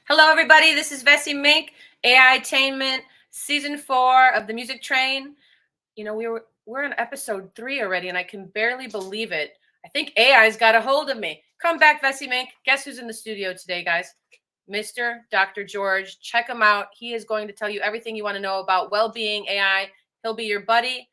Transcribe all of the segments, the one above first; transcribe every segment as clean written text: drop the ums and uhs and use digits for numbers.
Hello, everybody. This is Vessy Mink, Ai-Tainment, Season 4 of the Music Train. You know, we're on episode 3 already, and I can barely believe it. I think AI's got a hold of me. Come back, Vessy Mink. Guess who's in the studio today, guys? Mr. Dr. George. Check him out. He is going to tell you everything you want to know about well-being AI. He'll be your buddy.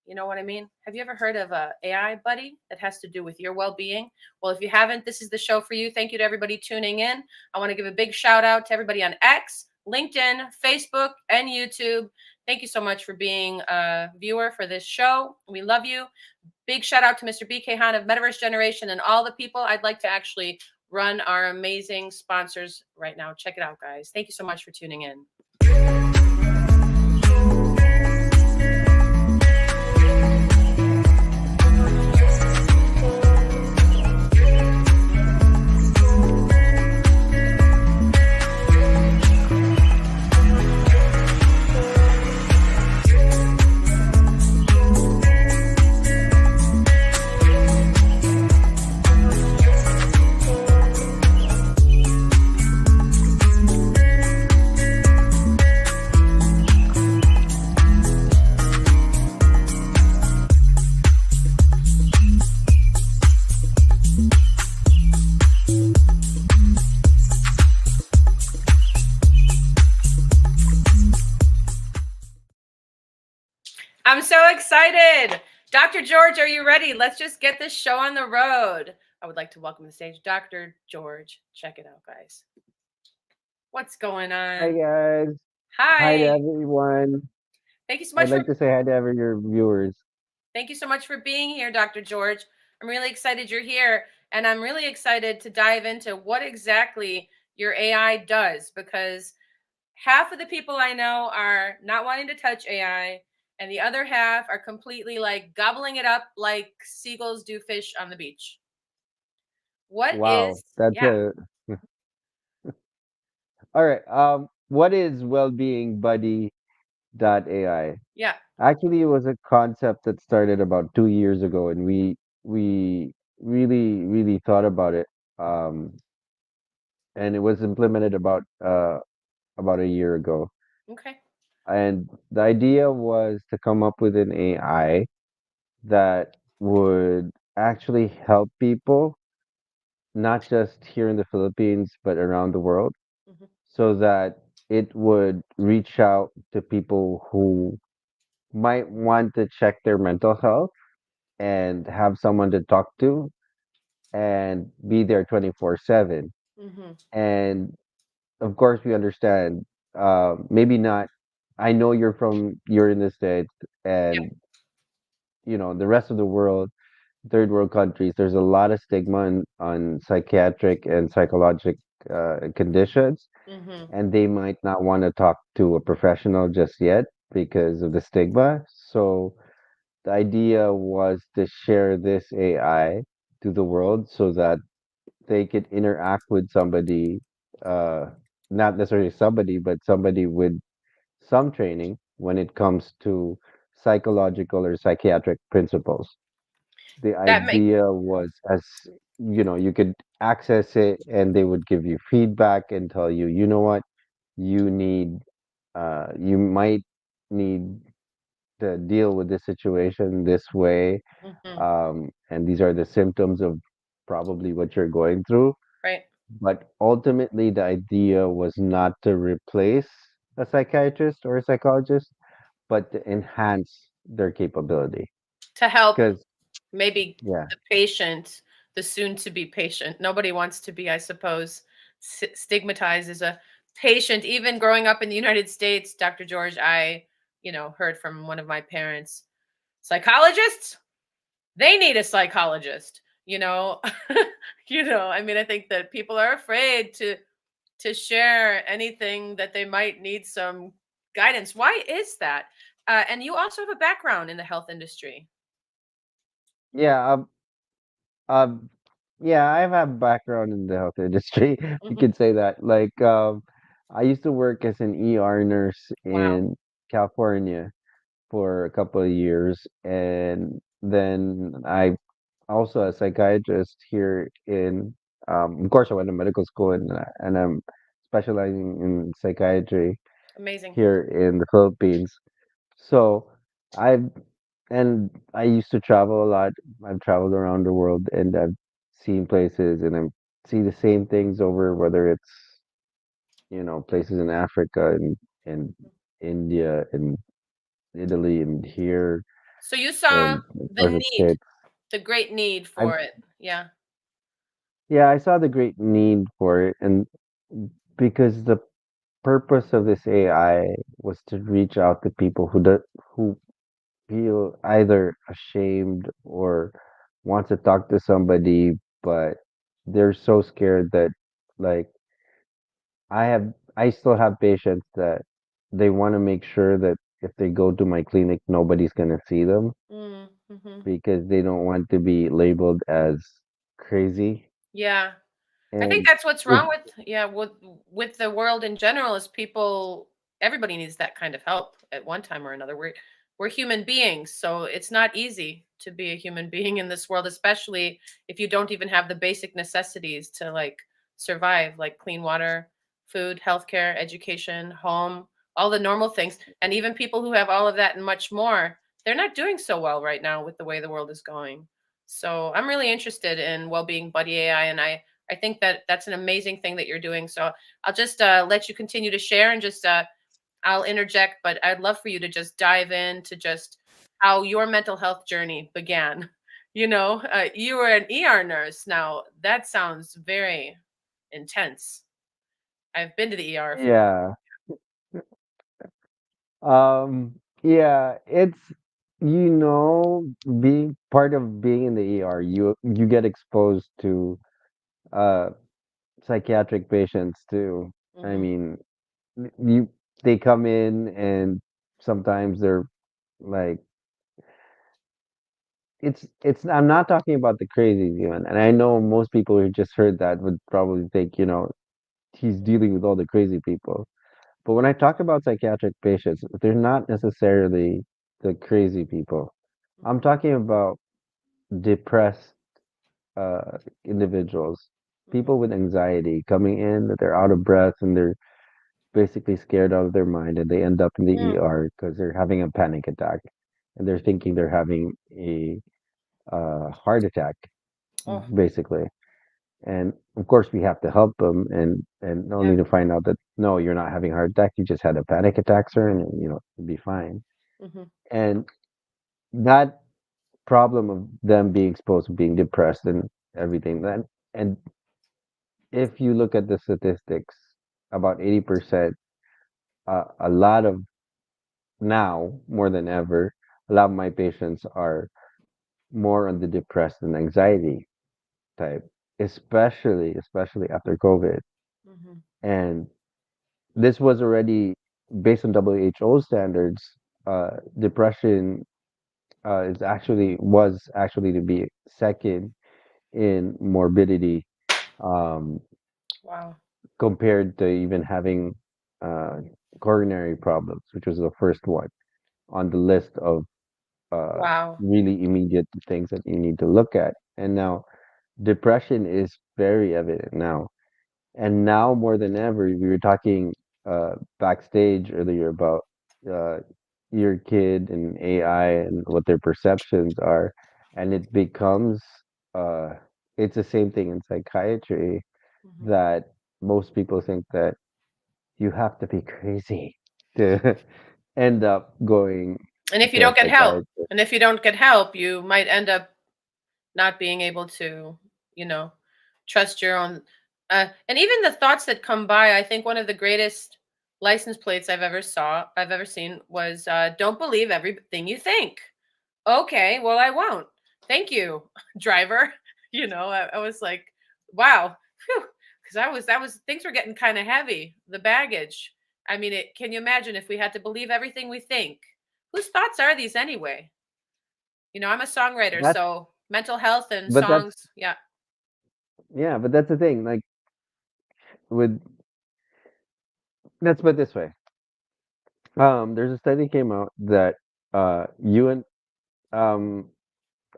You know what I mean? Have you ever heard of a AI buddy that has to do with your well-being? Well, if you haven't, this is the show for you. Thank you to everybody tuning in. I want to give a big shout out to everybody on X, LinkedIn, Facebook, and YouTube. Thank you so much for being a viewer for this show. We love you. Big shout out to Mr. BK Hahn of Metaverse Generation and all the people. I'd like to actually run our amazing sponsors right now. Check it out, guys. Thank you so much for tuning in. I'm so excited. Dr. George, are you ready? Let's just get this show on the road. I would like to welcome to the stage Dr. George. Check it out, guys. What's going on? Hi guys. Hi to Hi. everyone. Thank you so I'd much for like to say hi to every your viewers. Thank you so much for being here, Dr. George. I'm really excited you're here, and I'm really excited to dive into what exactly your AI does, because half of the people I know are not wanting to touch AI, and the other half are completely like gobbling it up like seagulls do fish on the beach. What Wow, is, that's yeah, a all right. What is WellBeing Buddy AI? yeah, Actually, it was a concept that started about 2 years ago, and we really thought about it. Um, and it was implemented about a year ago. okay, And the idea was to come up with an AI that would actually help people not just here in the Philippines, but around the world, hmm, so that it would reach out to people who might want to check their mental health and have someone to talk to and be there 24/7. hmm, And of course, we understand, maybe not. I know you're in the States, yeah, and the rest of the world, third world countries, there's a lot of stigma on psychiatric and psychologic conditions, hmm, and they might not want to talk to a professional just yet because of the stigma. So the idea was to share this AI to the world so that they could interact with somebody, uh, not necessarily somebody, but somebody with some training when it comes to psychological or psychiatric principles. The that makes, idea was, as you could access it and they would give you feedback and tell you, you know what, you need, you might need to deal with this situation this way. hmm, And these are the symptoms of probably what you're going through. right, But ultimately, the idea was not to replace a psychiatrist or a psychologist, but to enhance their capability. to help Because, maybe yeah, the patient, the soon to be patient. Nobody wants to be, I suppose, stigmatized as a patient. Even growing up in the United States, Dr. George, I, heard from one of my parents, psychologists, they need a psychologist, you know. I mean, I think that people are afraid to share anything that they might need some guidance. Why is that? And you also have a background in the health industry. yeah, um, yeah, I have a background in the health industry. You Hmm. could say that. Like, I used to work as an ER nurse Wow. in California for a couple of years, and then I also a psychiatrist here in. Of course, I went to medical school and I'm specializing in psychiatry Amazing. here in the Philippines. So I've and I used to travel a lot. I've traveled around the world and I've seen places and I see the same things over whether it's places in Africa and India and Italy and here So you saw and of the course the need, States. the great need I for it. Yeah. Yeah, I saw the great need for it and because the purpose of this AI was to reach out to people who feel either ashamed or want to talk to somebody, but they're so scared that like I still have patients that they want to make sure that if they go to my clinic, nobody's gonna see them Mm-hmm. because they don't want to be labeled as crazy. Yeah. I think And that's what's it, wrong with, yeah, with the world in general is people, everybody needs that kind of help at one time or another. We're human beings, so it's not easy to be a human being in this world, especially if you don't even have the basic necessities to like survive, like clean water, food, healthcare, education, home, all the normal things. And even people who have all of that and much more, they're not doing so well right now with the way the world is going. So I'm really interested in well-being buddy AI, and I think that that's an amazing thing that you're doing. So I'll just let you continue to share and just I'll interject, but I'd love for you to just dive into just how your mental health journey began. You were an ER nurse. Now that sounds very intense. I've been to the ER a few. yeah. Yeah, it's being part of being in the ER, you get exposed to uh psychiatric patients too. I Hmm. mean, you they come in and sometimes they're like it's I'm not talking about the crazies even. And I know most people who just heard that would probably think, he's dealing with all the crazy people. But when I talk about psychiatric patients, they're not necessarily the crazy people. I'm Hmm. talking about depressed individuals, Hmm. people with anxiety coming in that they're out of breath and they're basically scared out of their mind and they end up in the Mm. ER because they're having a panic attack and they're thinking they're having a heart attack, Oh, basically. And of course, we have to help them and yeah. only to find out that no, you're not having a heart attack. You just had a panic attack, sir, and you'll be fine. Hmm. And that problem of them being exposed to being depressed and everything, then and if you look at the statistics, about 80%, a lot of now more than ever, a lot of my patients are more on the depressed and anxiety type, especially after COVID. Hmm. And this was already based on WHO standards. Depression was actually to be second in morbidity, um, Wow. compared to even having uh, coronary problems, which was the first one on the list of uh, Wow. really immediate things that you need to look at. And now depression is very evident now. And now more than ever, we were talking backstage earlier about uh, your kid and AI and what their perceptions are, and it becomes uh, it's the same thing in psychiatry Hmm. that most people think that you have to be crazy to end up going And if you to a don't get help, psychiatrist. you might end up not being able to, you know, trust your own. And even the thoughts that come by, I think one of the greatest license plates I've ever seen was "Don't believe everything you think." Okay, well I won't. Thank you, driver. I was like, wow, because that was things were getting kind of heavy. The baggage. I mean, can you imagine if we had to believe everything we think? Whose thoughts are these anyway? I'm a songwriter, That's so mental health and but that's songs, yeah. yeah, but that's the thing. Like with let's put it this way. There's a study came out that you and um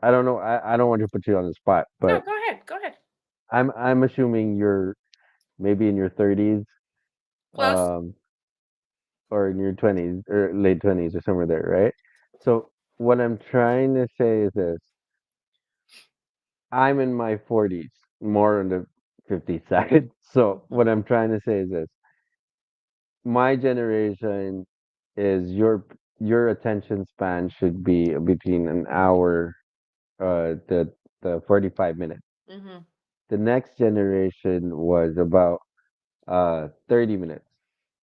I don't know. I don't want to put you on the spot, No, but go ahead. Go ahead. I'm assuming you're maybe in your 30s. Close. um, or in your 20s or late 20s or somewhere there, right? So what I'm trying to say is this: I'm in my 40s, more on the 50 side. So Mhm. what I'm trying to say is this: my generation is your attention span should be between an hour, the 45 minutes. Mhm. The next generation was about 30 minutes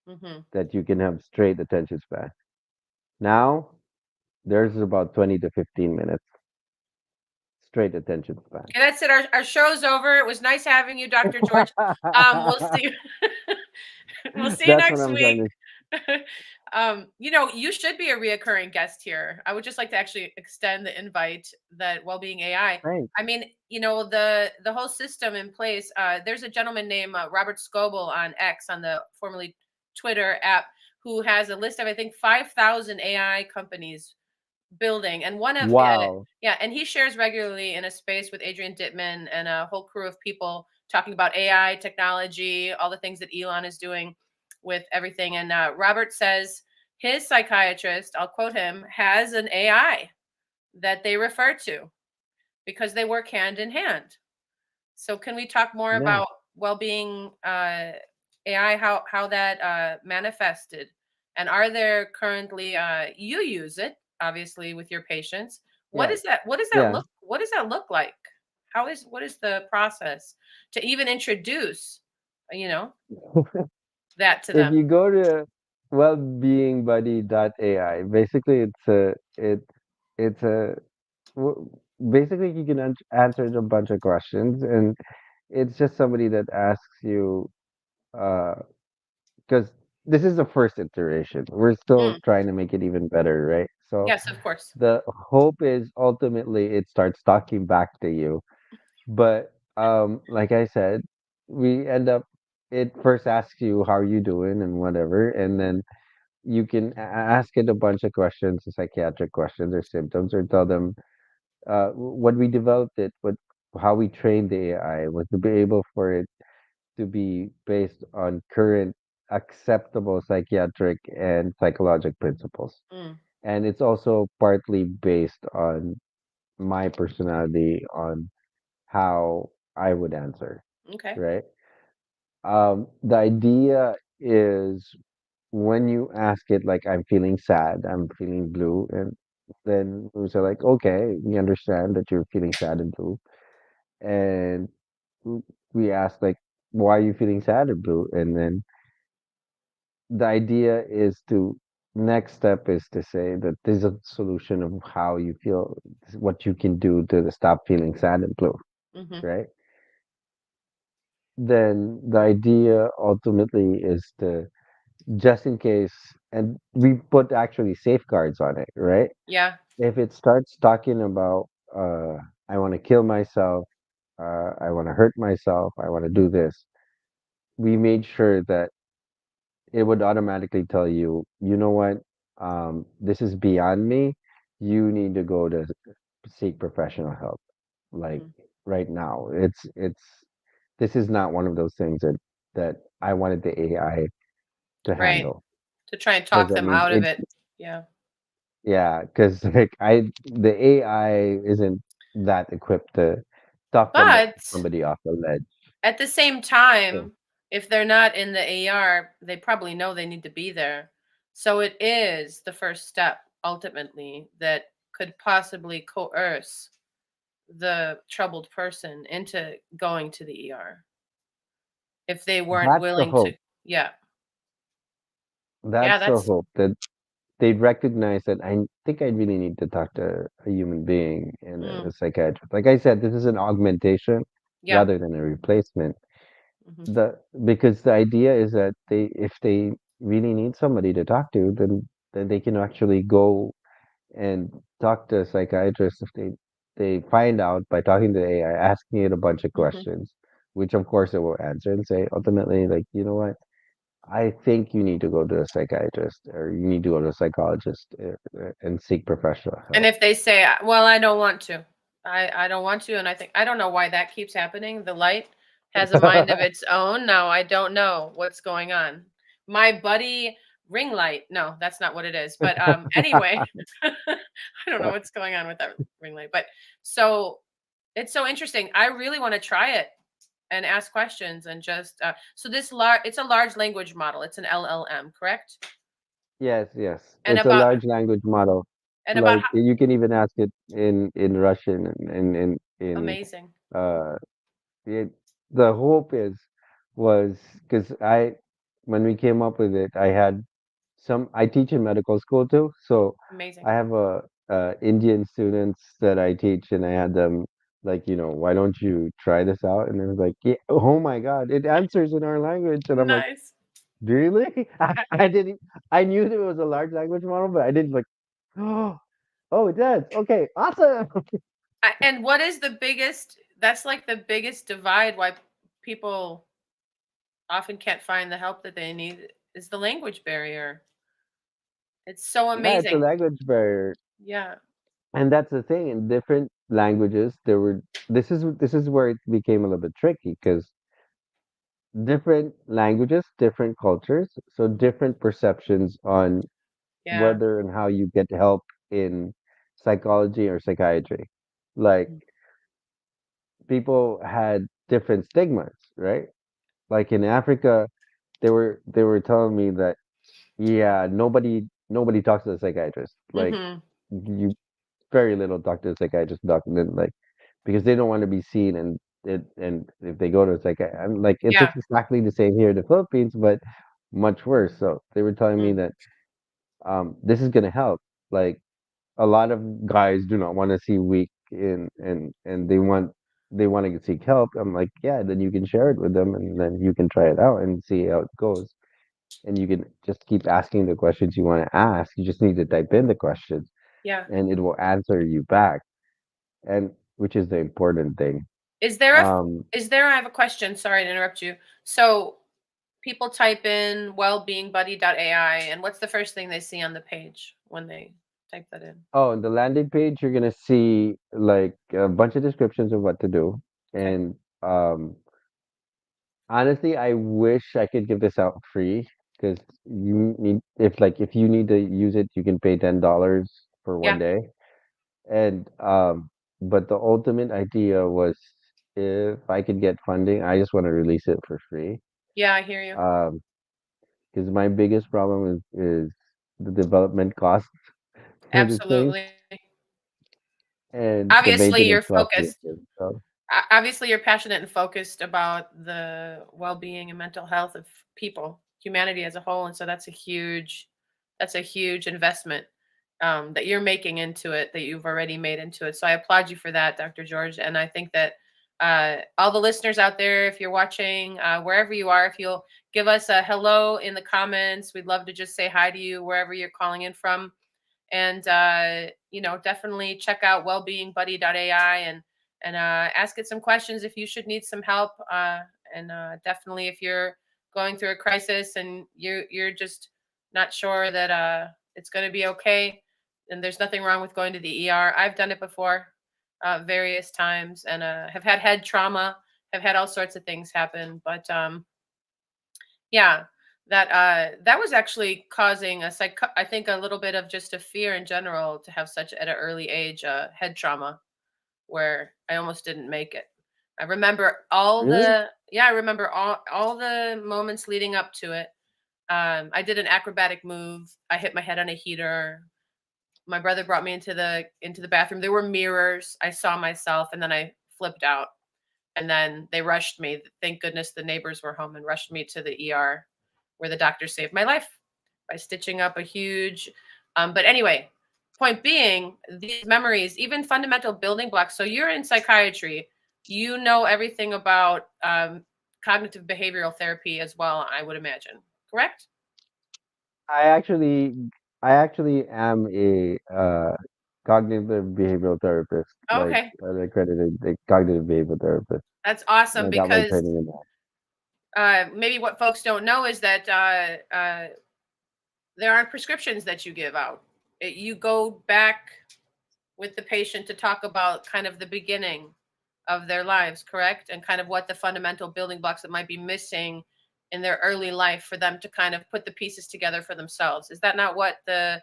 Mhm. that you can have straight attention span. Now there's about 20 to 15 minutes straight attention span. Okay, that's it. Our show's over. It was nice having you, Dr. George. We'll see. We'll see you That's what next I'm trying week. to. You should be a reoccurring guest here. I would just like to actually extend the invite that WellBeing AI. Thanks. I mean, the whole system in place. There's a gentleman named Robert Scoble on X, on the formerly Twitter app, who has a list of, I think, 5,000 AI companies building, and one of Wow. yeah, and he shares regularly in a space with Adrian Dittman and a whole crew of people talking about AI technology, all the things that Elon is doing with everything. And Robert says his psychiatrist, I'll quote him, has an AI that they refer to because they work hand in hand. So can we talk more Yeah. about well-being AI, how that manifested, and are there currently you use it obviously with your patients? What Yeah. is that? What does that Yeah. look? What does that look like? What is the process to even introduce, you know, that to If them? you go to wellbeingbuddy.ai, basically it's a w- basically you can answer a bunch of questions, and it's just somebody that asks you uh because this is the first iteration. We're still Mm, trying to make it even better, right? So yes, of course. the hope is ultimately it starts talking back to you. But like I said, we end up it first asks you how are you doing and whatever, and then you can ask it a bunch of questions, psychiatric questions or symptoms, or tell them what we developed it, what how we trained the AI was to be able for it to be based on current acceptable psychiatric and psychologic principles. Mm, And it's also partly based on my personality, on how I would answer, okay. right? The idea is when you ask it, like, I'm feeling sad, I'm feeling blue, and then we say, like, okay, we understand that you're feeling sad and blue. And w- we ask, like, why are you feeling sad and blue? And then the idea is to, next step is to say that there's a solution of how you feel, what you can do to stop feeling sad and blue, Hmm. right? Then the idea ultimately is to, just in case, and we put actually safeguards on it, right? Yeah. If it starts talking about, I want to kill myself, I want to hurt myself, I want to do this, we made sure that it would automatically tell you, you know what, this is beyond me. You need to go to seek professional help. Like Hmm. right now, this is not one of those things that I wanted the AI to Right. handle, To try and because talk I them mean out of it. it. Yeah. Yeah, because like the AI isn't that equipped to talk But somebody off the ledge. at the same So time, if they're not in the AR, they probably know they need to be there. So it is the first step ultimately that could possibly coerce the troubled person into going to the ER if they weren't that's the willing to. hope. Yeah. Yeah, That's the that's. hope that they'd recognize that I think I really need to talk to a human being and Mm, a psychiatrist. Like I said, this is an augmentation yeah. rather than a replacement. Hmm. The Because the idea is that if they really need somebody to talk to, then they can actually go and talk to a psychiatrist if they find out by talking to the AI, asking it a bunch of Hmm. questions, which of course it will answer and say ultimately, like, you know what, I think you need to go to a psychiatrist or you need to go to a psychologist and seek professional And help. if they say, well, I don't want to, I don't want to, and I think I don't know why that keeps happening. The light has a mind of its own. Now I don't know what's going on. my buddy ring light. No, that's not what it is. But anyway, I don't know what's going on with that ring light. But so it's so interesting. I really want to try it and ask questions and just so it's a large language model. It's an LLM, correct? Yes, yes. And It's a about large language model. and about Like how you can even ask it in Russian and in amazing. uh it, the hope is was because I when we came up with it, I had I teach in medical school too, so Amazing. I have Indian students that I teach, and I had them like, why don't you try this out? And they was like, yeah, oh my God, it answers in our language, and I'm like, Nice. really? I didn't. I knew there was a large language model, but I didn't like. Oh, it does. Okay, awesome. And what is the biggest that's like the biggest divide why people often can't find the help that they need is the language barrier. It's so Yeah, it's a amazing. language barrier, Yeah. and that's the thing. In different languages, there were. This is where it became a little bit tricky because different languages, different cultures, so different perceptions on Yeah. whether and how you get help in psychology or psychiatry. Like people had different stigmas, right? Like in Africa, they were telling me that yeah, nobody talks to a psychiatrist. Like Mhm. you very little talk to a psychiatrist, doctor, like because they don't want to be seen and if they go to a psychiatrist, like it's Yeah. exactly the same here in the Philippines, but much worse. So they were telling me Mm. that this is gonna help. Like a lot of guys do not want to see weak and they want to seek help. I'm like, yeah, then you can share it with them and then you can try it out and see how it goes. And you can just keep asking the questions you want to ask. You just need to type in the questions Yeah. and it will answer you back. And which is the important thing. Is there a Um, I have a question, sorry to interrupt you. So people type in wellbeingbuddy.ai and what's the first thing they see on the page when they type that in? oh, on the landing page, you're gonna see like a bunch of descriptions of what to do. Okay. And honestly, I wish I could give this out free because if you need to use it, you can pay $10 for one Yeah. day. And but the ultimate idea was if I could get funding, I just want to release it for free. Yeah, I hear you. Um, because my biggest problem is the development cost for this thing Absolutely. and the Obviously, you're maintenance cost of focused. it. So Obviously you're passionate and focused about the well-being and mental health of people, humanity as a whole, and so that's a huge investment that you're making into it, that you've already made into it. So I applaud you for that, Dr. George, and I think that all the listeners out there, if you're watching, wherever you are, if you'll give us a hello in the comments, we'd love to just say hi to you wherever you're calling in from. And definitely check out wellbeingbuddy.ai and ask it some questions if you should need some help. And definitely if you're going through a crisis and you're just not sure that it's going to be okay, then there's nothing wrong with going to the ER. I've done it before, various times, and have had head trauma, have had all sorts of things happen. But yeah, that was actually causing I think a little bit of just a fear in general to have such at an early age head trauma where I almost didn't make it. I remember really, I remember all the moments leading up to it. I did an acrobatic move. I hit my head on a heater. My brother brought me into the bathroom. There were mirrors. I saw myself, and then I flipped out. And then they rushed me. Thank goodness the neighbors were home and rushed me to the ER, where the doctor saved my life by stitching up a huge. But anyway, point being, these memories, even fundamental building blocks. So you're in psychiatry, you know everything about cognitive behavioral therapy as well, I would imagine. Correct? I actually I actually am a cognitive behavioral therapist, Oh, like okay. an accredited cognitive behavioral therapist. That's awesome I got my because training in that. maybe what folks don't know is that there aren't prescriptions that you give out. You go back with the patient to talk about kind of the beginning of their lives, correct? And kind of what the fundamental building blocks that might be missing in their early life for them to kind of put the pieces together for themselves. Is that not what the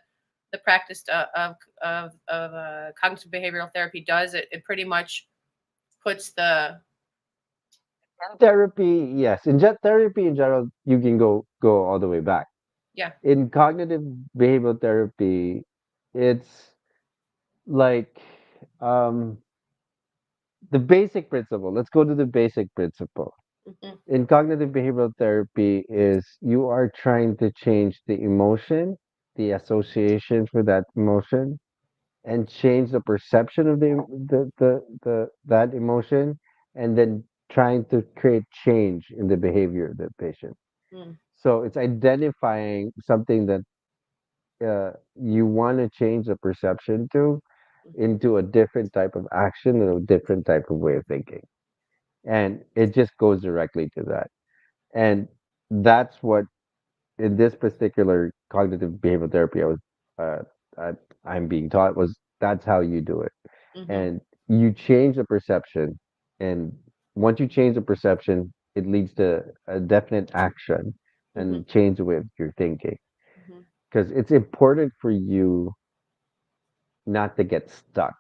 practice of cognitive behavioral therapy does? It pretty much puts the In therapy, yes. In therapy in general, you can go all the way back. yeah. In cognitive behavioral therapy, it's like um, the basic principle. Let's go to the basic principle. Hmm. In cognitive behavioral therapy is you are trying to change the emotion, the association for that emotion, and change the perception of the that emotion, and then trying to create change in the behavior of the patient. Mm. So it's identifying something that you want to change the perception to Hmm. into a different type of action and a different type of way of thinking. And it just goes directly to that. And that's what in this particular cognitive behavioral therapy uh, I, I'm being taught was that's how you do it. Hmm. And you change the perception. And once you change the perception, it leads to a definite action Hmm. and change the way of your thinking. Hmm. Because it's important for you not to get stuck.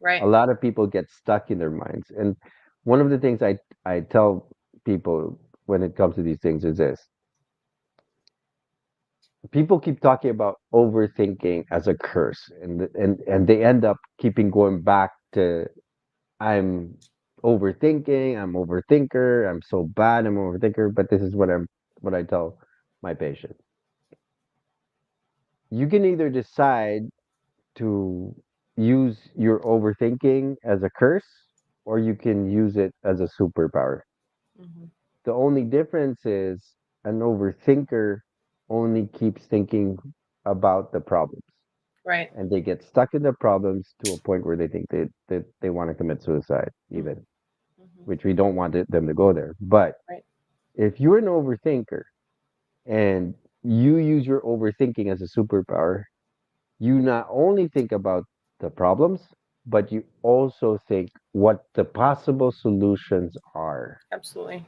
A Right. lot of people get stuck in their minds. And one of the things I tell people when it comes to these things is this: people keep talking about overthinking as a curse, and they end up keeping going back to I'm I'm overthinker, I'm so bad, I'm overthinker. But this is what I tell my patients: you can either decide to use your overthinking as a curse, or you can use it as a superpower. Hmm. The only difference is an overthinker only keeps thinking about the problems, Right. and they get stuck in the problems to a point where they think they want to commit suicide, Hmm. even, Hmm. which we don't want them to go there. But Right. if you're an overthinker and you use your overthinking as a superpower, you not only think about the problems, but you also think what the possible solutions are. Absolutely.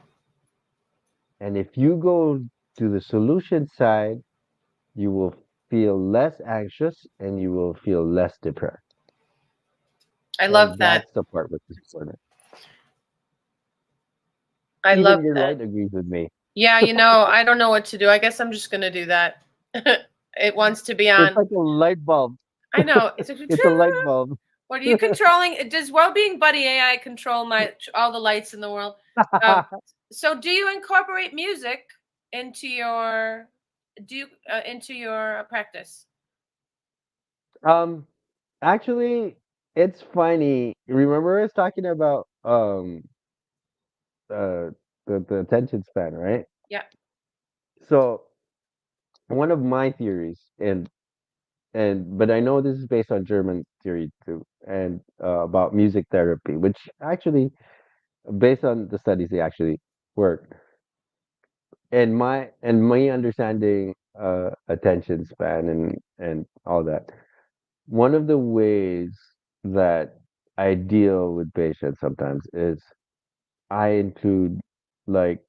And if you go to the solution side, you will feel less anxious and you will feel less depressed. I love And that. that's the part which is important. I love Even your that. light agrees with me. Yeah, I don't know what to do. I guess I'm just gonna do that. It wants to be It's on. like a light bulb. I know. It's like, It's a light bulb. what are you controlling? Does Wellbeing Buddy AI control my all the lights in the world? Um, so do you incorporate music into your into your practice? um, actually, it's funny. Remember I was talking about uh the attention span, right? Yeah. So one of my theories, and but I know this is based on German theory too, and about music therapy, which actually, based on the studies, they actually work. And my understanding attention span and all that. One of the ways that I deal with patients sometimes is I include like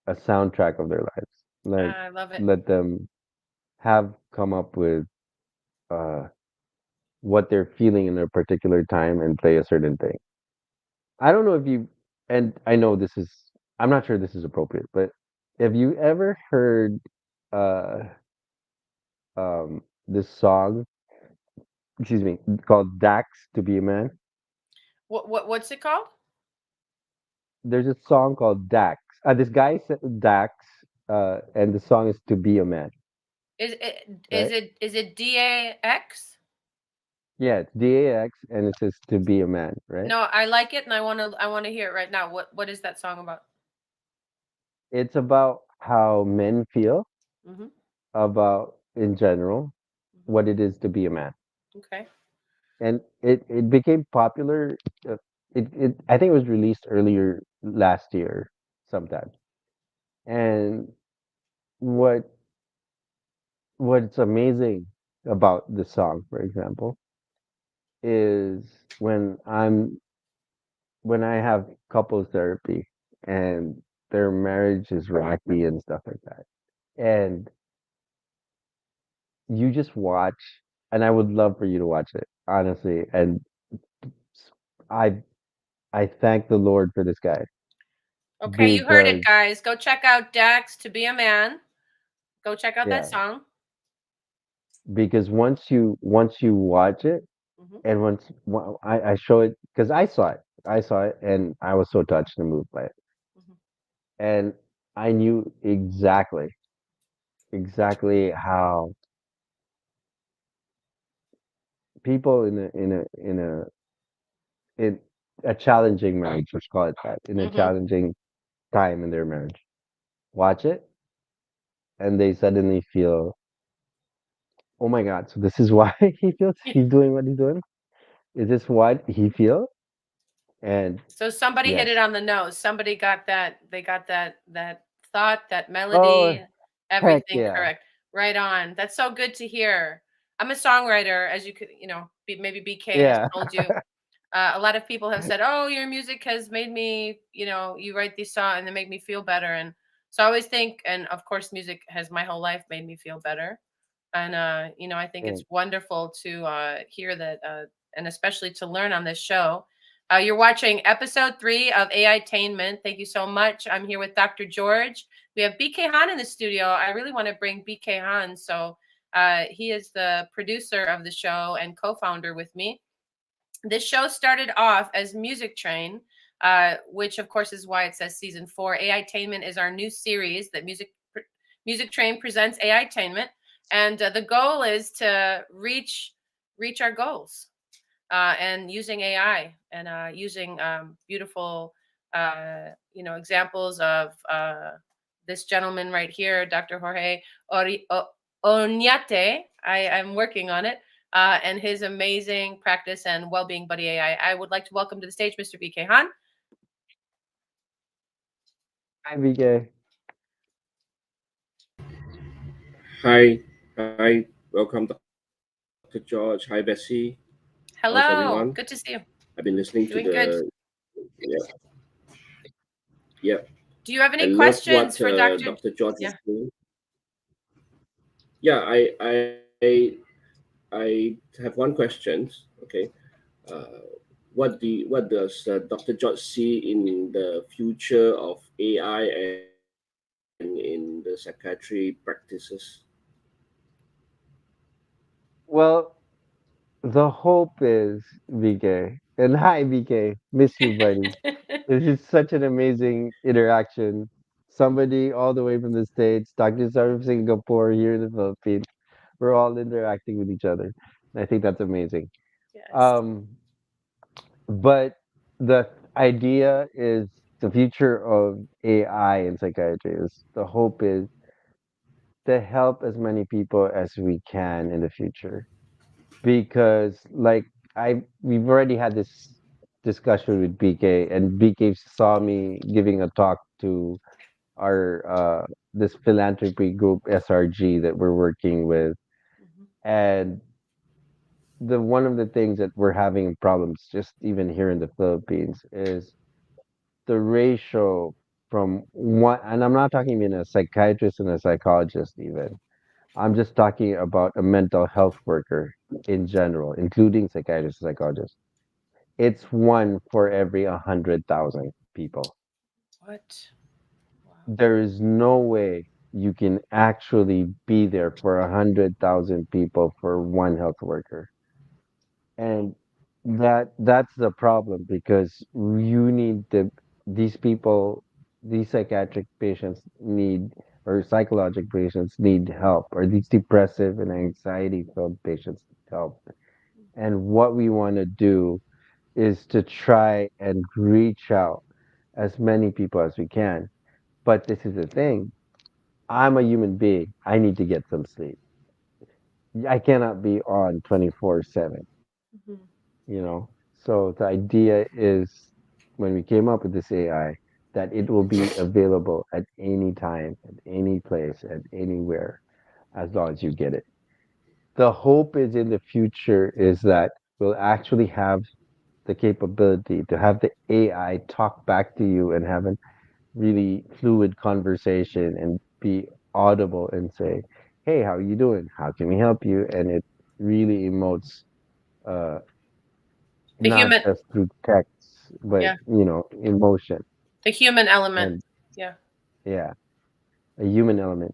a soundtrack of their lives, like I love it. let them have come up with uh, what they're feeling in a particular time and play a certain thing. I don't know if you, and I know this is, I'm not sure this is appropriate, but have you ever heard uh, this song, excuse me, called Dax to Be a Man? What's it called? There's a song called Dax. This guy said Dax, and the song is To Be a Man, right? Is it DAX? Yeah, it's DAX, and it says To Be a Man, right? No, I like it and I want to hear it right now. What is that song about? It's about how men feel Mhm. about, in general, Mhm. what it is to be a man. Okay. And it became popular. I think it was released earlier last year sometime. And what what's amazing about the song, for example, is when I have couples therapy and their marriage is rocky and stuff like that. And you just watch, and I would love for you to watch it, honestly. And I I thank the Lord for this guy Okay, you heard it, because guys. Go check out Dax to Be a Man. Go check out that yeah, song. because once you watch it Hmm. and I show it because I saw it and I was so touched and moved by it, Hmm. and I knew exactly how people in a challenging marriage, let's call it that, in a Hmm. challenging time in their marriage, watch it and they suddenly feel, oh my God, so this is why he's doing what he's doing? Is this what he feels? And So somebody hit it yes. on the nose. Somebody got that. They got that thought, that Oh, melody, heck everything yeah. correct. Right on. That's so good to hear. I'm a songwriter, as you could, maybe BK has Yeah. told you. A lot of people have said, "Oh, your music has made me, you write these songs and they make me feel better." And so I always think, and of course, music has my whole life made me feel better. And I think it's Thanks. wonderful to hear that, and especially to learn on this show. You're watching episode 3 of AI-Tainment. Thank you so much. I'm here with Dr. George. We have BK Han in the studio. I really want to bring BK Han. So he is the producer of the show and co-founder with me. This show started off as Music Train, which of course is why it says season 4. AI-Tainment is our new series that Music Train presents AI-Tainment, and the goal is to reach our goals, and using AI and using beautiful, examples of this gentleman right here, Dr. Jorge Onate. I'm working on it. And his amazing practice and well-being buddy AI. I would like to welcome to the stage Mr. BK Han. Hi, BK. Hi, welcome, Dr. George. Hi, Vessy. How's everyone? Hello, good to see you. I've been listening to Doing good. yeah, yeah. Do you have I any love questions what for Dr. Dr. George is Yeah. doing. Yeah, I have one question. Okay, uh, what does Dr. George see in the future of AI and in the psychiatry practices? Well, the hope is BK. And hi, BK. Miss you, buddy. This is such an amazing interaction. Somebody all the way from the States, Dr. from Singapore, here in the Philippines. We're all interacting with each other. And I think that's amazing. Yes. Um, but the idea is the future of AI in psychiatry is the hope is to help as many people as we can in the future. Because like we've already had this discussion with BK and BK saw me giving a talk to our this philanthropy group SRG that we're working with, Mhm. and the one of the things that we're having problems just even here in the Philippines is the ratio from one, and I'm not talking even a psychiatrist and a psychologist even. I'm just talking about a mental health worker in general, including psychiatrists and psychologists. It's one for every 100,000 people. What? Wow. There is no way you can actually be there for 100,000 people for one health worker. And that's the problem because you need these people, these psychiatric patients need, or psychological patients need help, or these depressive and anxiety filled patients need help. And what we want to do is to try and reach out as many people as we can. But this is the thing. I'm a human being. I need to get some sleep. I cannot be on 24/7, Mhm. you know? So the idea is when we came up with this AI that it will be available at any time, at any place, at anywhere, as long as you get it. The hope is in the future is that we'll actually have the capability to have the AI talk back to you and have really fluid conversation and be audible and say, "Hey, how are you doing? How can we help you?" And it really emotes, uh, The not human, just through text, but yeah, emotion the human element. and Yeah. yeah, a human element.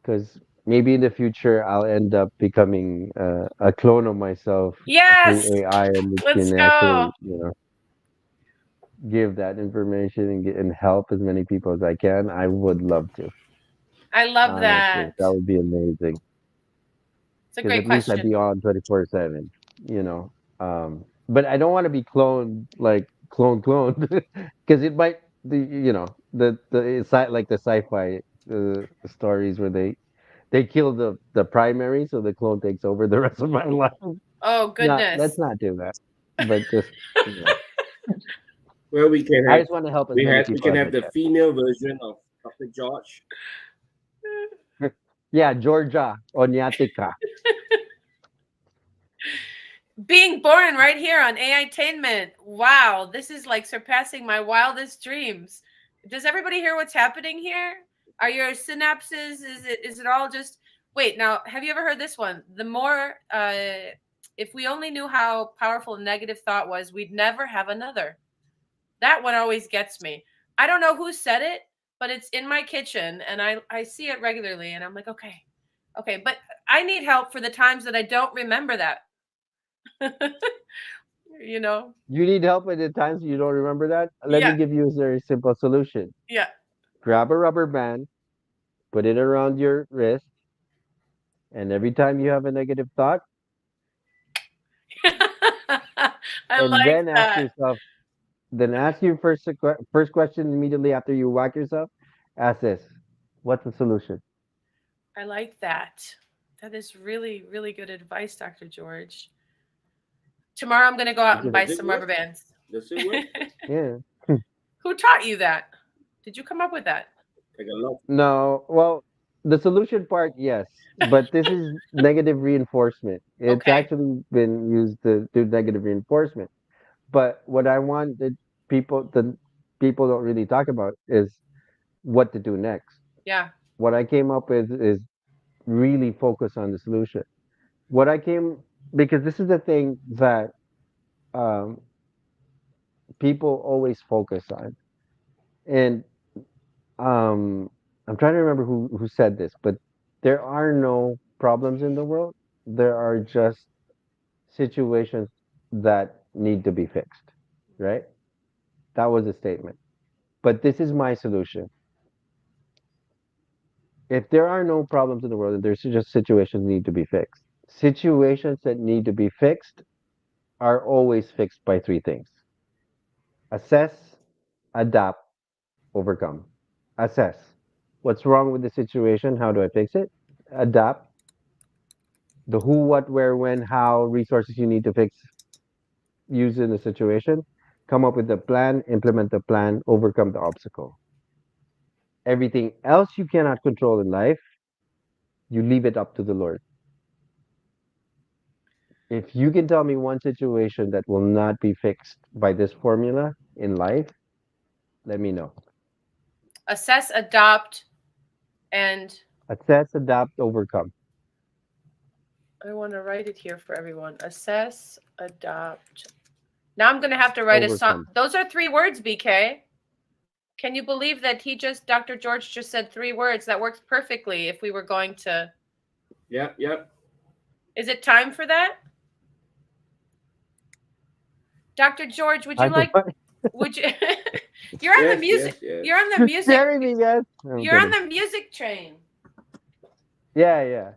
Because maybe in the future I'll end up becoming a clone of myself through Yes. AI, and it Let's can go. actually, give that information and help as many people as I can. I would love to, I love honestly. that. That would be amazing. It's a Because great at least I'd question. be on 24/7, you know. But I don't want to be cloned, like cloned, because it might, like the sci-fi stories where they kill the primary, so the clone takes over the rest of my life. Oh Not let's goodness. not do that. But just Well, we can I have just want to help as many we people can as have the I female version of Dr. George. can. Yeah, Georgia Onyatika. Being born right here on Ai-Tainment. Wow, this is like surpassing my wildest dreams. Does everybody hear what's happening here? Are your synapses, is it all just wait, now have you ever heard this one? The more if we only knew how powerful negative thought was, we'd never have another. That one always gets me. I don't know who said it, but it's in my kitchen and I see it regularly and I'm like, okay. Okay, but I need help for the times that I don't remember that. you know? You need help at the times you don't remember that? Let me Yeah. give you a very simple solution. Yeah. Grab a rubber band, put it around your wrist, and every time you have a negative thought, I and like then ask that. yourself, then ask your first question immediately after you whack yourself. Ask this: what's the solution? I like that. That is really, really good advice, Dr. George. Tomorrow I'm going to go out and Because buy Does it some rubber work? bands. Does it work? yeah, Who taught you that? Did you come up with that? Like a lot. no, well, the solution part, yes, but this is negative reinforcement. It's Okay. actually been used to do negative reinforcement. But what I want the people don't really talk about is what to do next. Yeah. What I came up with is really focus on the solution. What I came because this is the thing that um, people always focus on, and um, I'm trying to remember who said this, but there are no problems in the world. There are just situations that need to be fixed. Right? That was a statement. But this is my solution. If there are no problems in the world and there's just situations need to be fixed, situations that need to be fixed are always fixed by three things: assess, adapt, overcome. Assess what's wrong with the situation, how do I fix it? Adapt the who, what, where, when, how, resources you need to fix, use in the situation, come up with a plan, implement the plan, overcome the obstacle. Everything else you cannot control in life, you leave it up to the Lord. If you can tell me one situation that will not be fixed by this formula in life, let me know. Assess, adopt, and Assess, adapt, overcome. I want to write it here for everyone. Assess, adopt. Now I'm going to have to write a song. Overcome. Those are 3 words, BK. Can you believe that Dr. George just said 3 words? That works perfectly if we were going to. Yep, yep. Is it time for that? Dr. George, would you I like, provide. would you, you're on the Yes, music, yes, yes. you're on the You're music, scaring me, guys. No, I'm you're on kidding. the music train. Yeah, yeah.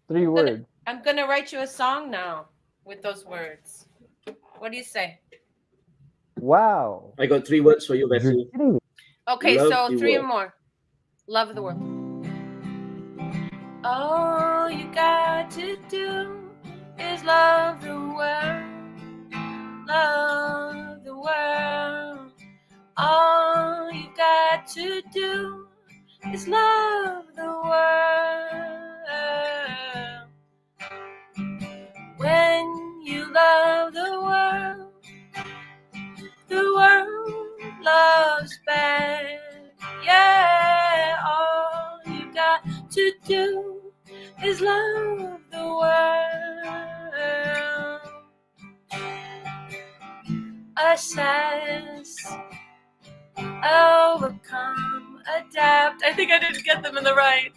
Three I'm gonna, words. I'm gonna write you a song now with those words. What do you say? Wow. I got 3 words for you, You're Vessy. kidding me. Okay, Love so the 3 world. more. Love the world. All you got to do is love the world. Love the world. All you got to do is love the world. When you love the world do is love the world. Assess, overcome, adapt. I think I didn't get them in the right.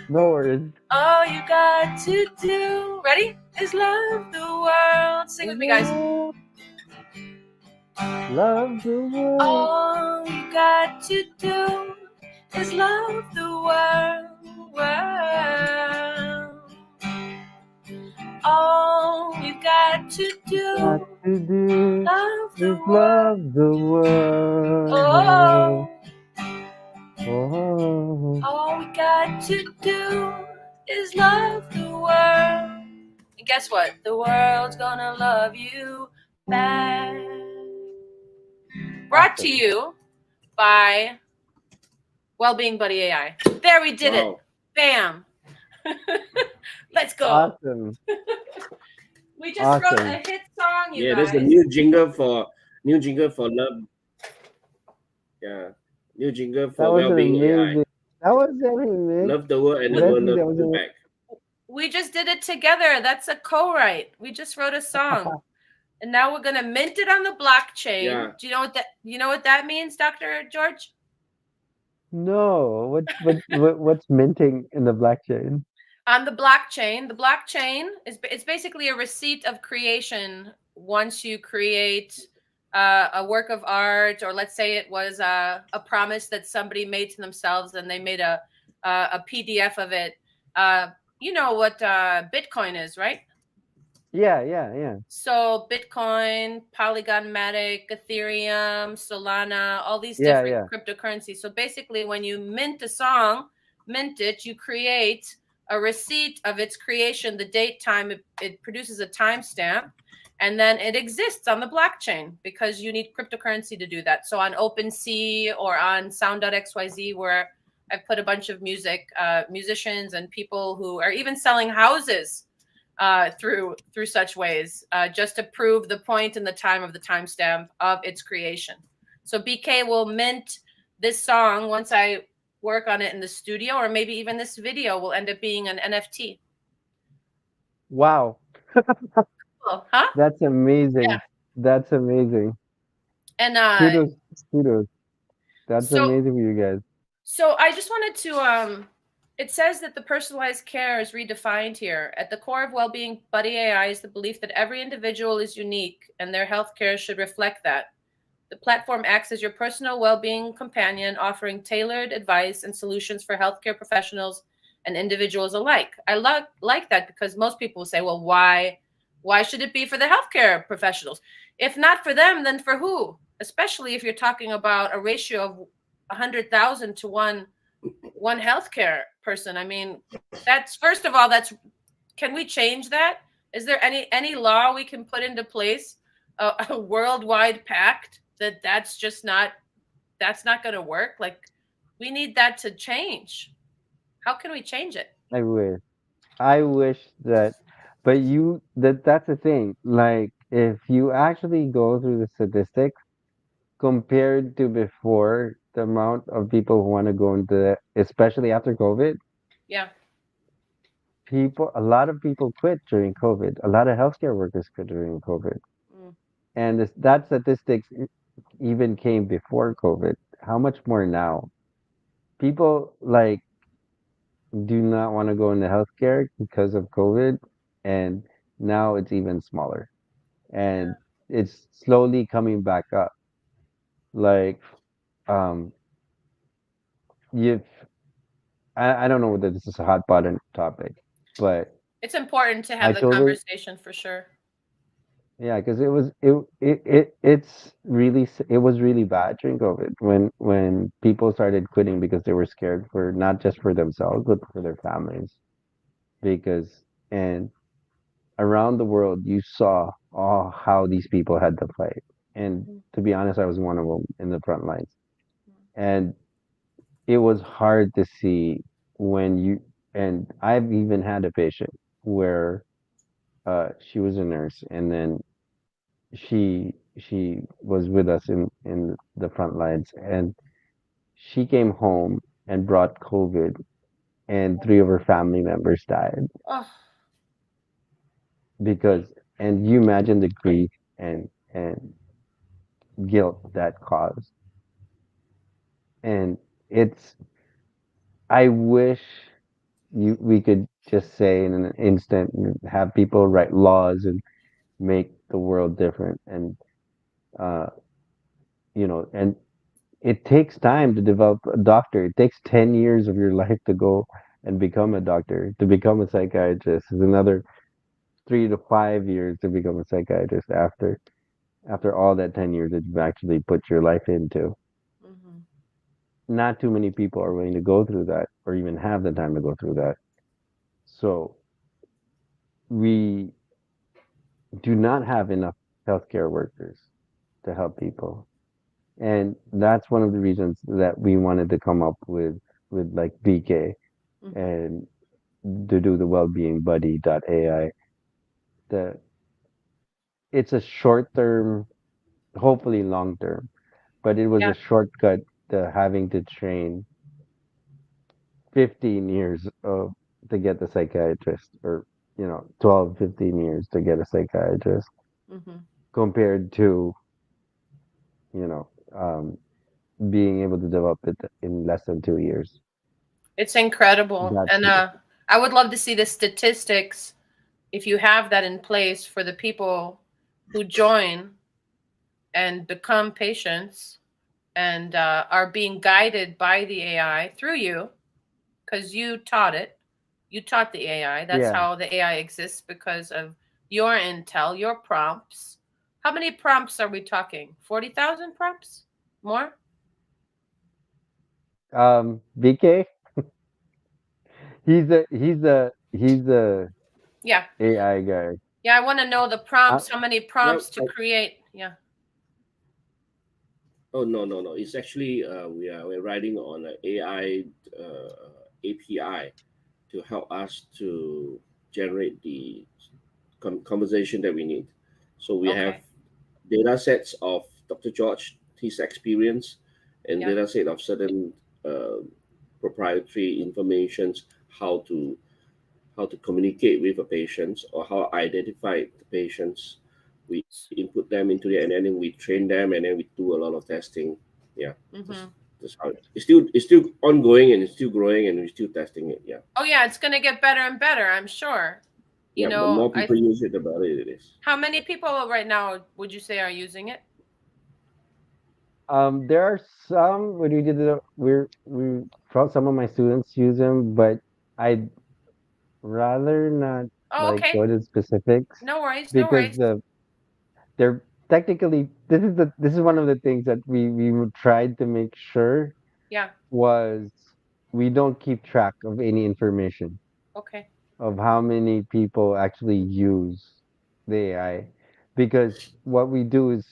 No worries. All you got to do, ready, is love the world. Sing with me, guys. Love the world. All you got to do is love the world. All you got to do, Got to do love the is world. love the world. Oh, Oh. all we got to do is love the world. And guess what? The world's gonna love you back. Brought to you by WellBeing Buddy AI. There, we did it. Wow. Bam. Let's go. Awesome. We just wrote Awesome. a hit song, you Yeah, guys. there's a new jingle for love. Yeah, new jingle That for was well-being AI. amazing. That was amazing. Love the world and the Vessy, world that loves was you a- back. We just did it together. That's a co-write. We just wrote a song. And now we're gonna mint it on the blockchain. Yeah. Do you know what that means, Dr. George? No, what's minting in the blockchain? On the blockchain is it's basically a receipt of creation. Once you create a work of art, or let's say it was a promise that somebody made to themselves, and they made a PDF of it. You know what Bitcoin is, right? Yeah. So Bitcoin, Polygon Matic, Ethereum, Solana, all these Yeah, different cryptocurrencies. So basically, when you mint a song, mint it, you create a receipt of its creation, the date, time. It produces a timestamp, and then it exists on the blockchain because you need cryptocurrency to do that. So on OpenSea or on Sound.xyz, where I've put a bunch of musicians and people who are even selling houses through such ways, just to prove the point and the time of the timestamp of its creation. So BK will mint this song once I work on it in the studio, or maybe even this video will end up being an NFT. Wow. Cool, huh? That's amazing. Yeah. That's amazing. And Kudos. That's So- amazing for you guys. so I just wanted to it says that the personalized care is redefined here. At the core of WellBeing Buddy AI is the belief that every individual is unique and their healthcare should reflect that. The platform acts as your personal well-being companion, offering tailored advice and solutions for healthcare professionals and individuals alike. I like that, because most people say, well, why should it be for the healthcare professionals? If not for them, then for who? Especially if you're talking about a ratio of 100,000 to one healthcare person. I mean, that's, first of all, can we change that? Is there any law we can put into place, a worldwide pact that's not going to work? Like, we need that to change. How can we change it? I wish that, but that's the thing. Like, if you actually go through the statistics compared to before, the amount of people who want to go into, especially after COVID, Yeah. a lot of people quit during COVID. A lot of healthcare workers quit during COVID. Mm. And that statistics even came before COVID. How much more now? People like do not want to go into healthcare because of COVID, and now it's even smaller, and it's slowly coming back up. Like, um, you, I don't know whether this is a hot button topic, but It's important to I have the totally, conversation, for sure. yeah, because it was really bad during COVID when people started quitting because they were scared for not just for themselves but for their families, because and around the world you saw how these people had to fight, and to be honest, I was one of them in the front lines, and it was hard to see when you and I've even had a patient where she was a nurse, and then she was with us in the front lines, and she came home and brought COVID, and three of her family members died Oh, because, and you imagine the grief and guilt that caused. And it's, I wish we could just say in an instant and have people write laws and make the world different. And uh, and it takes time to develop a doctor. It takes 10 years of your life to go and become a doctor. To become a psychiatrist is another 3 to 5 years to become a psychiatrist after all that 10 years that you've actually put your life into. hmm. Not too many people are willing to go through that or even have the time to go through that. So we do not have enough healthcare workers to help people. And that's one of the reasons that we wanted to come up with like BK Hmm. and to do the WellBeing Buddy AI. The It's a short term, hopefully long term, but it was Yeah. a shortcut to having to train 15 years to get the psychiatrist, or 12, 15 years to get a psychiatrist, Hmm. compared to you know um, being able to develop it in less than 2 years. It's incredible. That's And I would love to see the statistics if you have that in place for the people who join and become patients and are being guided by the AI through you because you taught it. You taught the AI. That's yeah. how the AI exists because of your intel, your prompts. How many prompts are we talking? 40,000 prompts? More? BK, he's a Yeah. AI guy. Yeah, I want to know the Uh, prompts, how many Well, prompts to create. Yeah. oh no, no, no. It's actually we're riding on an AI API to help us to generate the conversation that we need. So we have Okay. data sets of Dr. George, his experience, and Yeah. data set of certain uh, proprietary informations, how to communicate with a patient or how identify the patients. We input them into it, and then we train them, and then we do a lot of testing. Yeah, that's, Mm-hmm. that's how it's still ongoing, and it's still growing, and we're still testing it. Yeah, Oh, yeah, it's going to get better and better, I'm sure. You yeah. The know, more people use it, the better it is. how many people right now would you say are using it? there are some when we did the we some of my students use them, but I'd rather not Oh, like okay. go to specifics No worries. No because worries. they're technically, this is one of the things that we tried to make sure Yeah. was we don't keep track of any information Okay. of how many people actually use the AI, because what we do is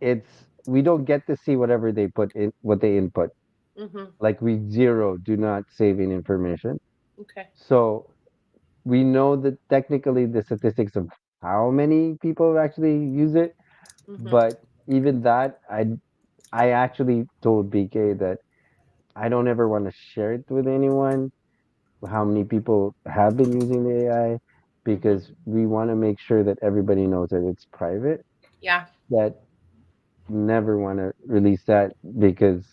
it's we don't get to see whatever they put in, what they input. Mm-hmm. Like we zero do not save any information. Okay. So we know that technically the statistics of how many people actually use it, Mm-hmm. but even that, I actually told BK that I don't ever want to share it with anyone how many people have been using the AI, Mm-hmm. because we want to make sure that everybody knows that it's private. Yeah. That never want to release that, because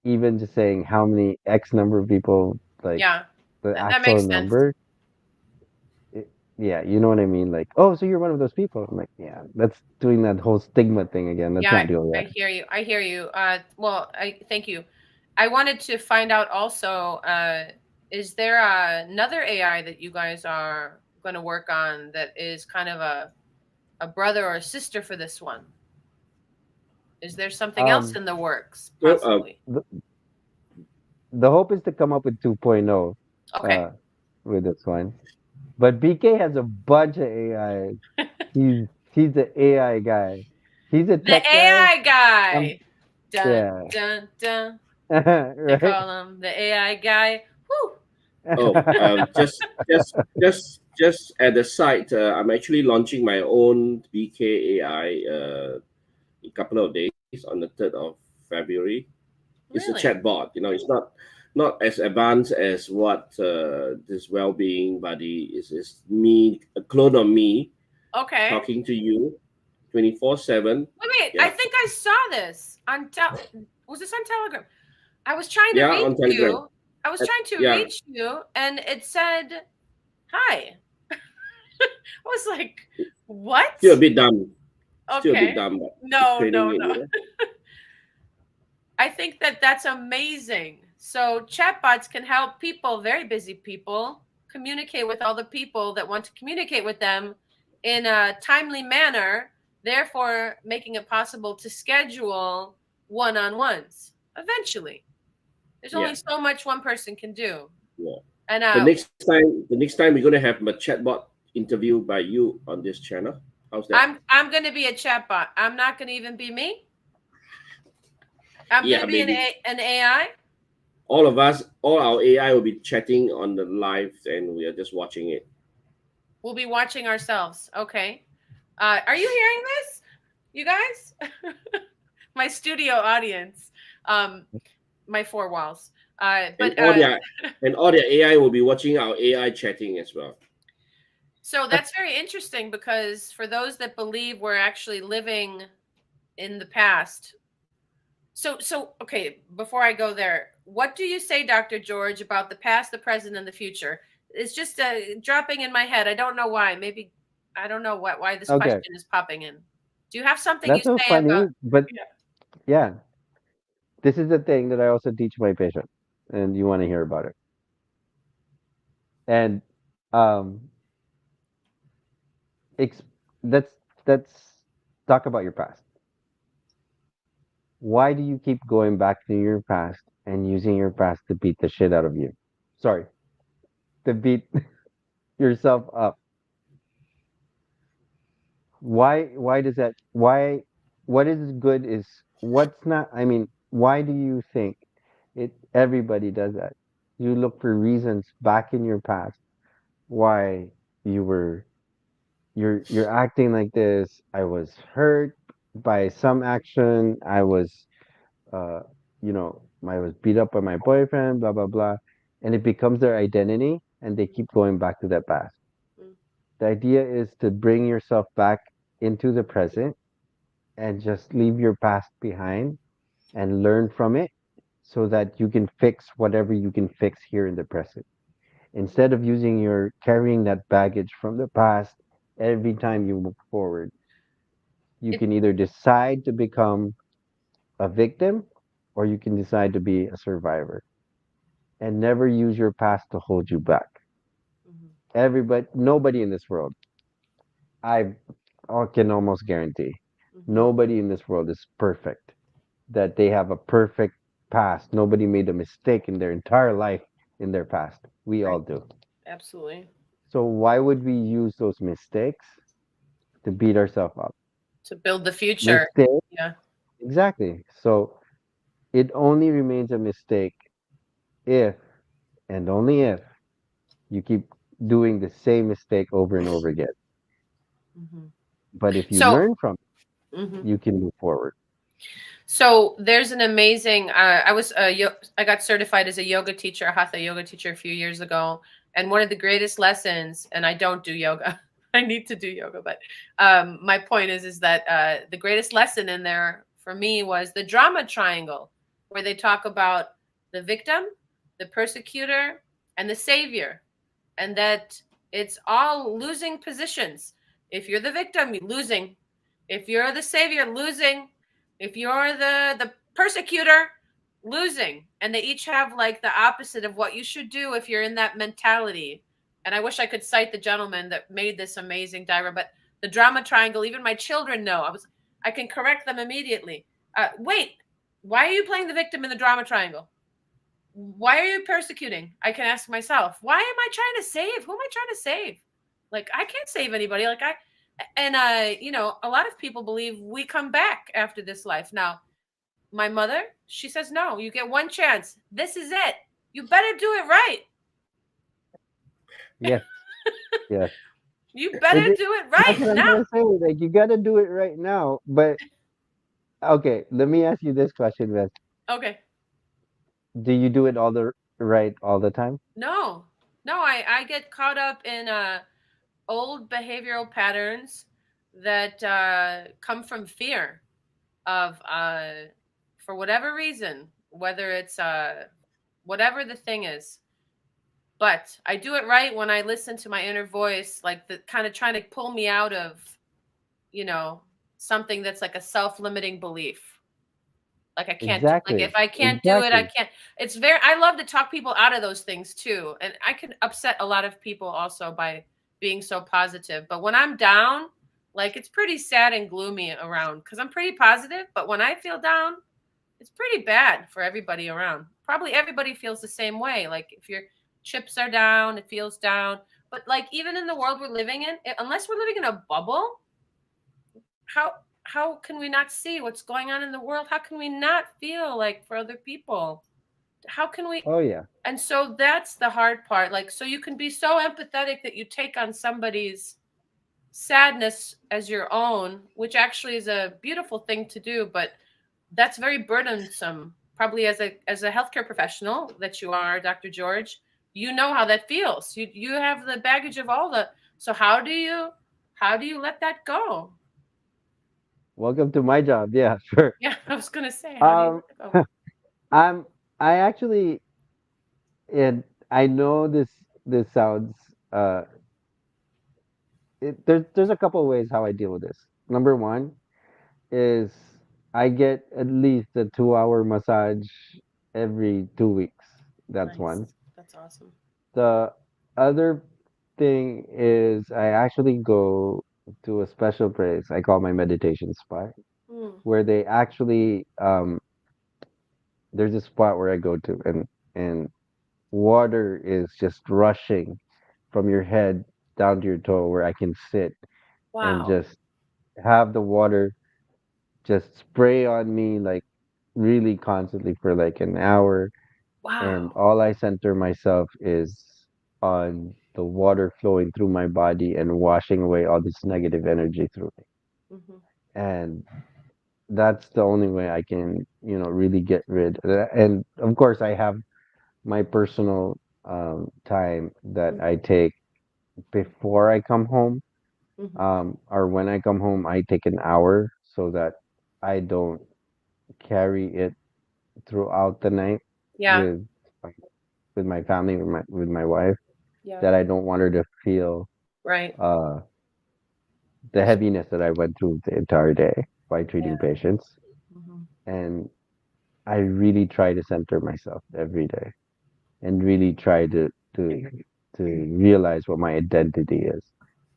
even just saying how many X number of people, like Yeah. the That actual makes sense. number, it, yeah, you know what I mean? Like, oh, so you're one of those people. I'm like, yeah, that's doing that whole stigma thing again. Let's Yeah, not do I that. hear you. I hear you. Well, I thank you. I wanted to find out also, is there another AI that you guys are going to work on that is kind of a brother or a sister for this one? Is there something else Um, in the works, Well, possibly? the, the hope is to come up with 2.0 Okay. uh, with this one. But BK has a bunch of AI. He's the AI guy. He's a The tech guy. AI Um, guy. Dun, yeah, dun, dun. They right. call him the AI guy. Whew. oh, just at the site, I'm actually launching my own BKAI in a couple of days on the 3rd of February. It's a Really? chatbot. It's not as advanced as what this well-being buddy is. Is me, a clone of me, Okay. talking to you 24/7. Wait, I Yeah, think I saw this on was this on Telegram? I was trying to yeah, reach on Telegram. you. I was trying to Yeah, reach you and it said hi. I was like, what? still a bit dumb. Still a bit Okay. dumb, but keep No, training no, it. no. I think that that's amazing. So chatbots can help people, very busy people, communicate with all the people that want to communicate with them in a timely manner, therefore making it possible to schedule one-on-ones eventually. There's only Yeah, so much one person can do. yeah. And The next time we're gonna have a chatbot interview by you on this channel. How's that? I'm going to be a chatbot. I'm not going to even be me. I'm going Yeah, to be maybe an AI. all of us, all our AI will be chatting on the live, and we are just watching it. We'll be watching ourselves. Okay. Are you hearing this, you guys? My studio audience, my four walls. And all their AI will be watching our AI chatting as well. So that's very interesting because for those that believe we're actually living in the past. So okay, before I go there, what do you say, Dr. George, about the past, the present, and the future? It's just dropping in my head. I don't know why. Maybe I don't know why this Okay, question is popping in. Do you have something you that's so say about? funny. But Yeah. yeah, this is the thing that I also teach my patients, and you want to hear about it. And um, ex- let's talk about your past. Why do you keep going back to your past and using your past to beat the shit out of you? Sorry, to beat yourself up. Why does that? Why? What is good is what's not? I mean, why do you think it? Everybody does that. You look for reasons back in your past why you were you're acting like this. I was hurt by some action. I was uh I was beat up by my boyfriend, blah blah blah. And it becomes their identity and they keep going back to that past. Mm, The idea is to bring yourself back into the present and just leave your past behind and learn from it so that you can fix whatever you can fix here in the present. Instead of using your carrying that baggage from the past every time you move forward, you It, can either decide to become a victim or you can decide to be a survivor and never use your past to hold you back. mhm, Everybody, nobody in this world, I can almost guarantee, mhm, nobody in this world is perfect, that they have a perfect past. Nobody made a mistake in their entire life in their past. We all right. do. Absolutely. So why would we use those mistakes to beat ourselves up? To build the future. Mistake, Yeah. exactly. So it only remains a mistake if and only if you keep doing the same mistake over and over again. Mhm. But if you So, learn from mhm. it, you can move forward. So there's an amazing. I got certified as a yoga teacher, a hatha yoga teacher a few years ago, and one of the greatest lessons. And I don't do yoga. I need to do yoga, but my point is that the greatest lesson in there for me was the drama triangle, where they talk about the victim, the persecutor, and the savior, and that it's all losing positions. If you're the victim, you're losing. If you're the savior, losing. If you're the persecutor, losing. And they each have like the opposite of what you should do if you're in that mentality. And I wish I could cite the gentleman that made this amazing diagram, but the drama triangle, even my children know. I can correct them immediately. Wait, why are you playing the victim in the drama triangle? Why are you persecuting? I can ask myself, why am I trying to save? Who am I trying to save? Like, I can't save anybody. And a lot of people believe we come back after this life. Now, my mother, she says, no, you get one chance. This is it. You better do it right. Yes, yes. You better It is, do it that's right what I'm now. gonna say. Like you gotta do it right now. But okay, let me ask you this question, Vess. Okay. Do you do it all the right all the time? No, no, I get caught up in old behavioral patterns that come from fear of for whatever reason, whether it's whatever the thing is. But I do it right when I listen to my inner voice, like the kind of trying to pull me out of, you know, something that's like a self-limiting belief. Like I can't do, like if Exactly. I can't do it, I Exactly. can't. It's very, I love to talk people out of those things too. And I can upset a lot of people also by being so positive. But when I'm down, like it's pretty sad and gloomy around because I'm pretty positive. But when I feel down, it's pretty bad for everybody around. Probably everybody feels the same way. Like if your chips are down, it feels down. But like even in the world we're living in, unless we're living in a bubble, how how can we not see what's going on in the world? How can we not feel like for other people? How can we? Oh yeah. And so that's the hard part. Like so you can be so empathetic that you take on somebody's sadness as your own, which actually is a beautiful thing to do, but that's very burdensome. Probably as a healthcare professional that you are, Dr. George, you know how that feels. You have the baggage of all the. So how do you let that go? Welcome to my job. Yeah, sure. Yeah, I was gonna say, how do you Um, let that go? I'm. I actually, and I know this sounds. Uh, there's a couple of ways how I deal with this. Number one is I get at least a 2 hour massage every 2 weeks. That's Nice. one. That's awesome. The other thing is I actually go to a special place I call my meditation spot, Mm. where they actually there's a spot where I go to, and water is just rushing from your head down to your toe, where I can sit and Wow. just have the water just spray on me like really constantly for like an hour, and Wow. all I center myself is on the water flowing through my body and washing away all this negative energy through me. Hmm. And that's the only way I can, really get rid. And of course, I have my personal time that I take before I come home, Hmm. or when I come home, I take an hour so that I don't carry it throughout the night Yeah. with my- with my family, with my wife, Yeah. that I don't want her to feel Right. uh, the heaviness that I went through the entire day by Yeah. treating patients. Hmm. And I really try to center myself every day and really try to to realize what my identity is,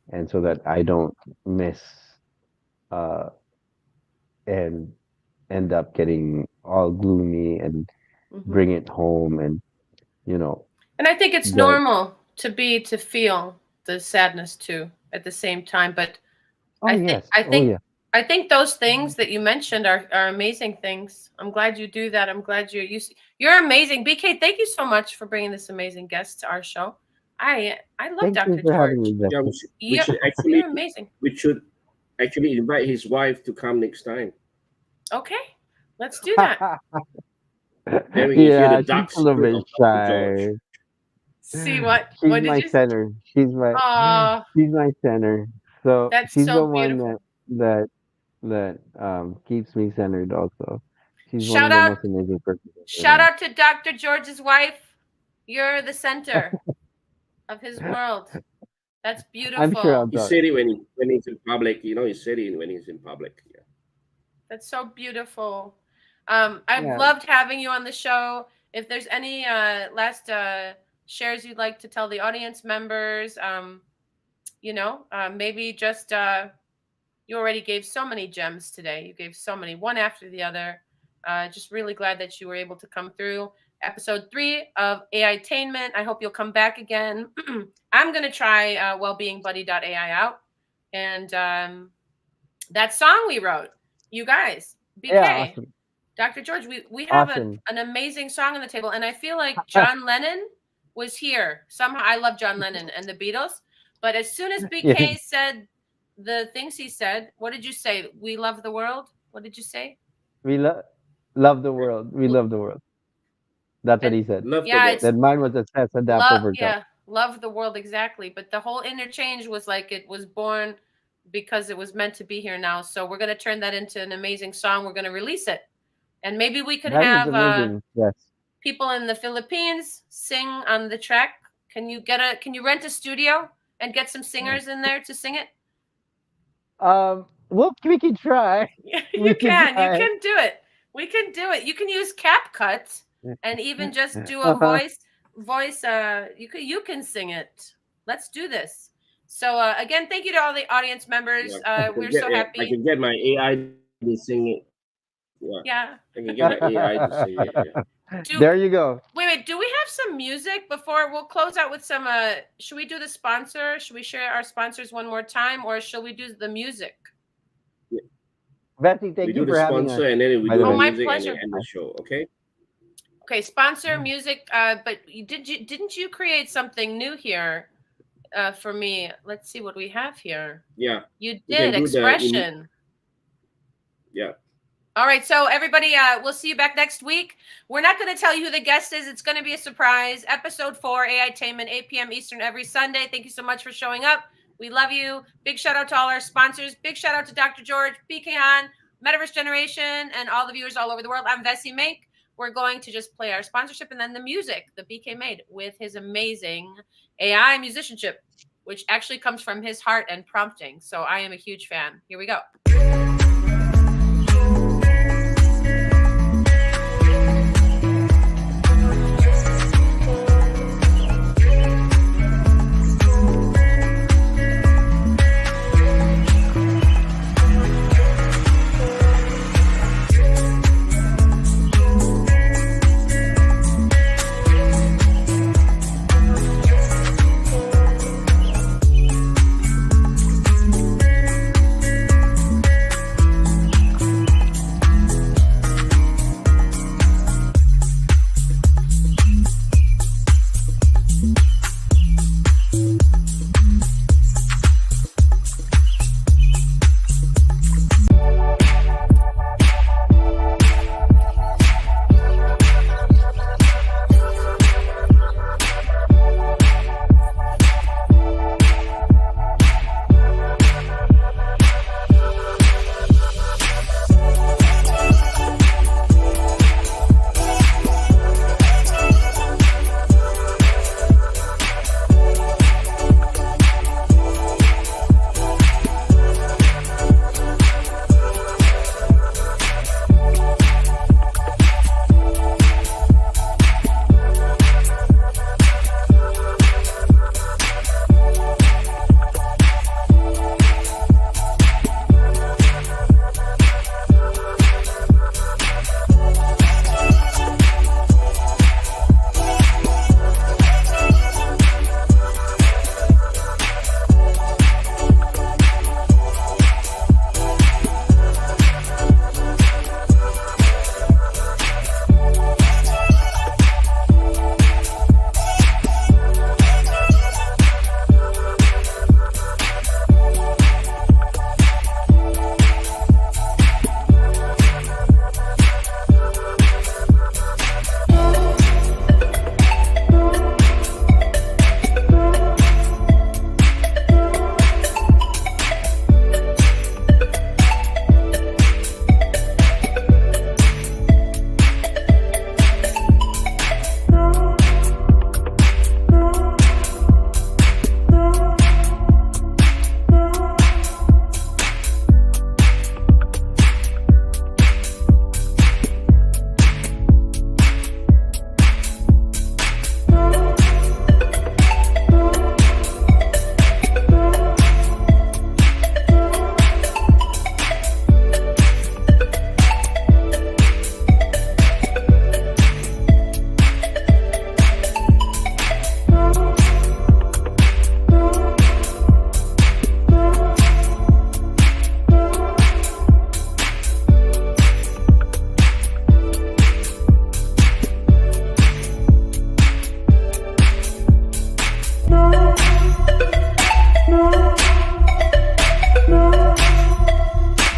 and so that I don't miss uh, and end up getting all gloomy and Hmm. bring it home, and you know And I think it's that. normal to feel the sadness too at the same time. But Oh I think yes, I oh think yeah. I think those things that you mentioned are amazing things. I'm glad you do that. I'm glad you're amazing. BK, thank you so much for bringing this amazing guest to our show. I love Thank you Dr. for having George. me, Yeah, Vessy. we You're should actually you're amazing. we should actually invite his wife to come next time. Okay, let's do that. Then we can hear the Yeah, she's dark a little secret bit of Dr. George. shy. See what She's what did my you? center. Oh, She's my center. So that's she's the so one beautiful. that keeps me centered also. She's one Shout of the out most amazing persons I've ever shout known. out to Dr. George's wife. You're the center of his world. That's I'm sure I'll beautiful. He talk. said it when he's in public. He said it when he's in public. Yeah. That's so beautiful. I've Yeah. loved having you on the show. If there's any last shares you'd like to tell the audience members, maybe just you already gave so many gems today. You gave so many, one after the other. Just really glad that you were able to come through. Episode 3 of Ai-Tainment. I hope you'll come back again. I'm going to try WellBeing Buddy Ai out. And that song we wrote, you guys, Yeah, BK, awesome. Dr. George, we have Awesome. an amazing song on the table. And I feel like John Lennon was here. Somehow I love John Lennon and the Beatles. But as soon as Yeah. BK said the things he said, what did you say? We love the world? What did you say? We love the world. We love the world. That's what he said. Love Yeah, the it's That mine was assess, adapt, overcome. love the world, exactly. But the whole interchange was like it was born because it was meant to be here now. So we're gonna turn that into an amazing song. We're gonna release it, and maybe we could That is have amazing. Yes. people in the Philippines sing on the track. Can you rent a studio and get some singers in there to sing it? Well, we can try. We You can can try. do it. We can do it. You can use CapCut and even just do a Uh-huh. voice. You can sing it. Let's do this. So again, thank you to all the audience members. We're so I happy. can get my AI to sing it. Yeah. I can get my AI to sing it. Yeah. There you go. Wait. Do we have some music before we'll close out with some? Should we do the sponsor? Should we share our sponsors one more time, or shall we do the music? Vessy, We thank do you the for having sponsor us. and then we by do the the way. my music and pleasure. then end the show. Okay. Okay, sponsor music. But didn't you create something new here for me? Let's see what we have here. Yeah. You You can did do expression. Yeah. All right, so everybody, we'll see you back next week. We're not going to tell you who the guest is. It's going to be a surprise. Episode 4, Ai-Tainment, 8 p.m. Eastern every Sunday. Thank you so much for showing up. We love you. Big shout out to all our sponsors. Big shout out to Dr. George, PK Han, Metaverse Generation, and all the viewers all over the world. I'm Vessy Mink. We're going to just play our sponsorship and then the music that BK made with his amazing AI musicianship, which actually comes from his heart and prompting. So I am a huge fan. Here we go.